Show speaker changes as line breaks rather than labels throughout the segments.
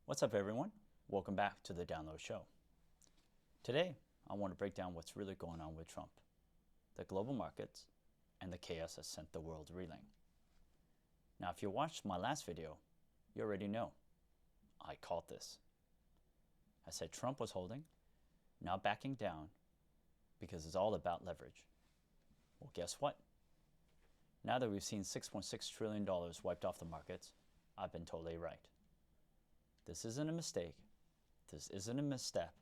What's up, everyone? Welcome back to the Download Show. Today, I want to break down what's really going on with Trump, the global markets, and the chaos that sent the world reeling. Now, if you watched my last video, you already know. I called this. I said Trump was holding, not backing down, because it's all about leverage. Well, guess what? Now that we've seen $6.6 trillion wiped off the markets, I've been totally right. This isn't a mistake. This isn't a misstep.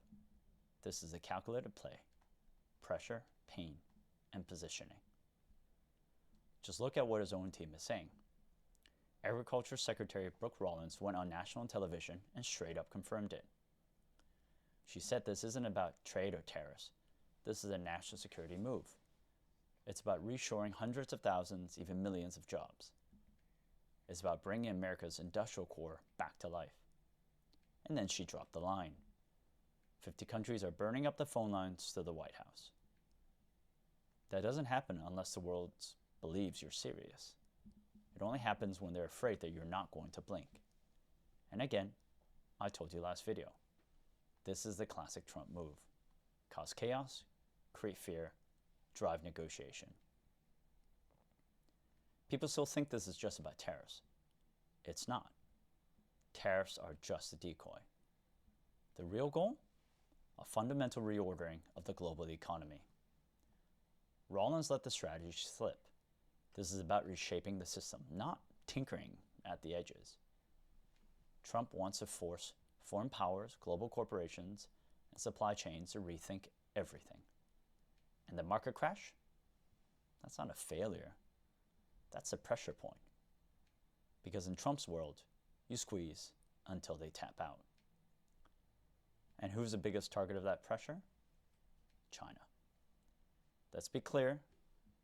This is a calculated play. Pressure, pain, and positioning. Just look at what his own team is saying. Agriculture Secretary Brooke Rollins went on national television and straight up confirmed it. She said this isn't about trade or tariffs. This is a national security move. It's about reshoring hundreds of thousands, even millions of jobs. It's about bringing America's industrial core back to life. And then she dropped the line. 50 countries are burning up the phone lines to the White House. That doesn't happen unless the world believes you're serious. It only happens when they're afraid that you're not going to blink. And again, I told you last video, this is the classic Trump move. Cause chaos, create fear, drive negotiation. People still think this is just about tariffs. It's not. Tariffs are just a decoy. The real goal? A fundamental reordering of the global economy. Rollins let the strategy slip. This is about reshaping the system, not tinkering at the edges. Trump wants to force foreign powers, global corporations, and supply chains to rethink everything. And the market crash? That's not a failure. That's a pressure point. Because in Trump's world, you squeeze until they tap out. And who's the biggest target of that pressure? China. Let's be clear,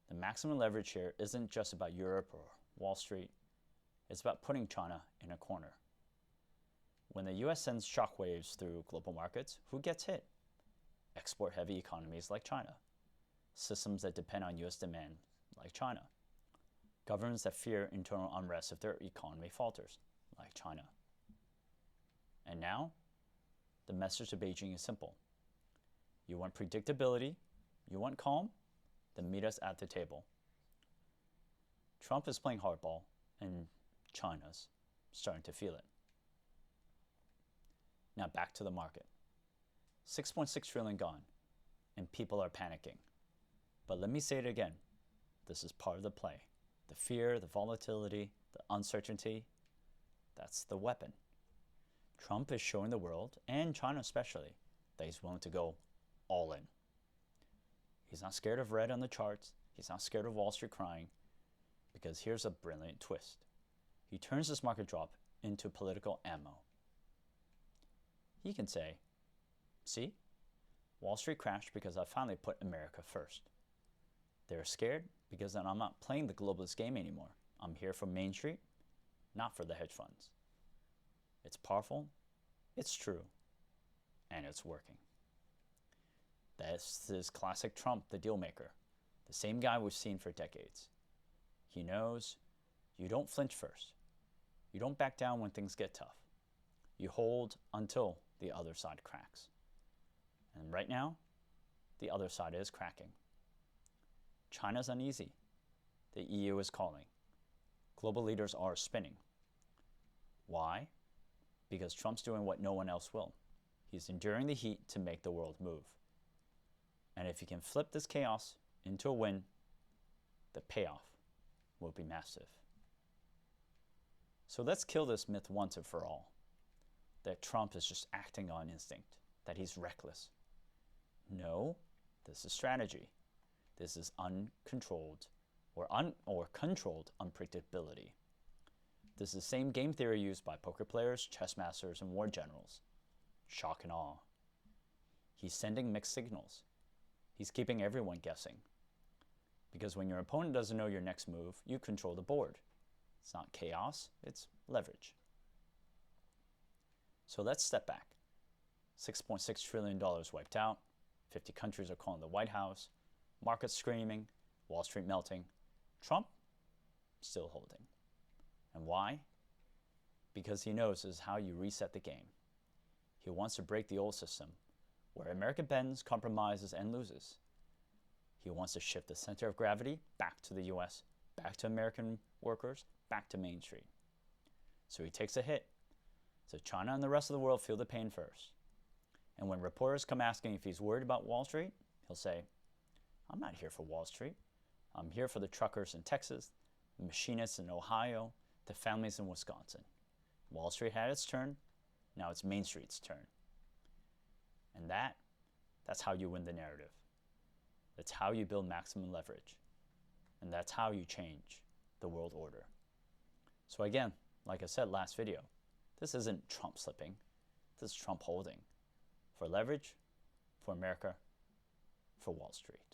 the maximum leverage here isn't just about Europe or Wall Street. It's about putting China in a corner. When the US sends shockwaves through global markets, who gets hit? Export-heavy economies like China. Systems that depend on US demand like China. Governments that fear internal unrest if their economy falters, like China. And now, the message to Beijing is simple. You want predictability, you want calm, then meet us at the table. Trump is playing hardball, and China's starting to feel it. Now back to the market. 6.6 trillion gone, and people are panicking. But let me say it again. This is part of the play. The fear, the volatility, the uncertainty, that's the weapon. Trump is showing the world, and China especially, that he's willing to go all in. He's not scared of red on the charts. He's not scared of Wall Street crying. Because here's a brilliant twist. He turns this market drop into political ammo. He can say, see, Wall Street crashed because I finally put America first. They're scared because then I'm not playing the globalist game anymore. I'm here for Main Street, not for the hedge funds. It's powerful, it's true, and it's working. This is classic Trump, the deal maker, the same guy we've seen for decades. He knows you don't flinch first. You don't back down when things get tough. You hold until the other side cracks. And right now, the other side is cracking. China's uneasy. The EU is calling. Global leaders are spinning. Why? Because Trump's doing what no one else will. He's enduring the heat to make the world move. And if he can flip this chaos into a win, the payoff will be massive. So let's kill this myth once and for all, that Trump is just acting on instinct, that he's reckless. No, this is strategy. This is uncontrolled or controlled unpredictability. This is the same game theory used by poker players, chess masters, and war generals. Shock and awe. He's sending mixed signals. He's keeping everyone guessing. Because when your opponent doesn't know your next move, you control the board. It's not chaos, it's leverage. So let's step back. $6.6 trillion wiped out. 50 countries are calling the White House. Markets screaming. Wall Street melting. Trump still holding. And why? because he knows this is how you reset the game. He wants to break the old system, where America bends, compromises, and loses. He wants to shift the center of gravity back to the US, back to American workers, back to Main Street. So he takes a hit, so China and the rest of the world feel the pain first. And when reporters come asking if he's worried about Wall Street, he'll say, I'm not here for Wall Street. I'm here for the truckers in Texas, the machinists in Ohio, the families in Wisconsin. Wall Street had its turn, now it's Main Street's turn. And that's how you win the narrative. That's how you build maximum leverage. And that's how you change the world order. So again, like I said last video, this isn't Trump slipping, this is Trump holding for leverage, for America, for Wall Street.